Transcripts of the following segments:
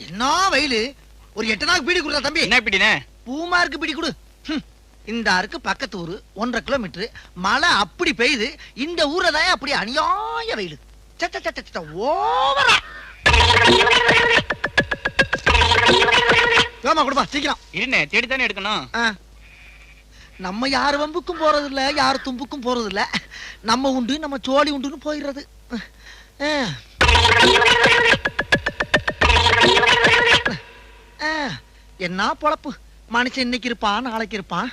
என்ன வெயிலு. ஒரு 8 நாள் பீடி குடுறா தம்பி. என்ன பீடினே? பூமாருக்கு பீடி குடு. இந்த ஆருக்கு பக்கத்து ஊரு 1.5 கிலோமீட்டர். மழை அப்படி பெய்யுது. இந்த ஊரை தான் அப்படி அநியாய வெயிலு. ஓவரா. வேமா கொடுப்பா சீக்கிரம். இருண்ணே தேடித்தானே எடுக்கணும். நம்ம யார் வம்புக்கும் போறது இல்ல, யார் தும்புக்கும் போறது இல்ல. நம்ம உண்டு நம்ம சோழி உண்டுன்னு போயிடுறது. என்ன பொழப்பு. மனுஷன் இன்னைக்கு இருப்பான், நாளைக்கு இருப்பான்.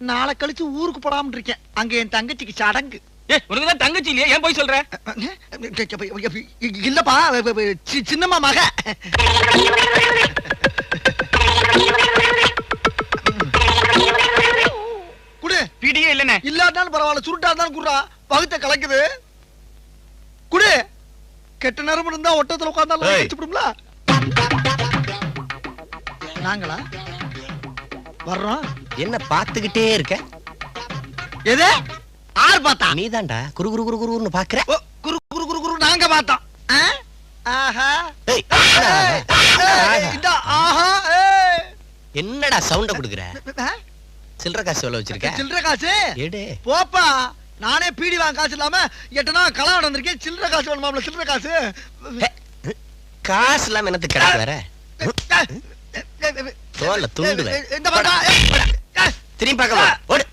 நாளை கழிச்சு ஊருக்கு போடாம இருக்கேன். அங்க என் தங்கச்சிக்கு சடங்கு. உனக்குதான் தங்கச்சி இல்லையா? ஏன் போய் சொல்ற? இல்லப்பா, சின்னம்மா மக. குடு. பீடியே இல்லனே. இல்லாட்டாலும் பரவாயில்ல, சுருட்டா இருந்தாலும் குடுறா. பகுத்த கலக்குது. குடு. கெட்ட நேரம் இருந்தா ஒட்டத்துல உட்கார்ந்தாலும் வச்சுடும்ல. நாங்களா வர்றோம். என்ன பாத்துக்கிட்டே இருக்க? எது? ஆறு பார்த்தா? நீதான்டா குரு குரு குரு குருன்னு பாக்குற. குரு குரு குரு குரு நாங்க பார்த்தோம். ஆஹா. என்னடா சவுண்ட குடுக்குற? சில்லற காசு எவ்வளவு வச்சிருக்க? சில்லற காசு எடு. போப்பா. நானே பீடி வாங்க காசு இல்லாம 8 நாள் கலா நடந்திருக்கேன். சில்லற காசு வேணுமாம்ல? சில்லற காசு. காசு இல்லாம என்னத்து கிடக்கு வேற? தோல்ல துண்டு. இந்த பாட்டா திரும்பி பார்க்க ஓடு.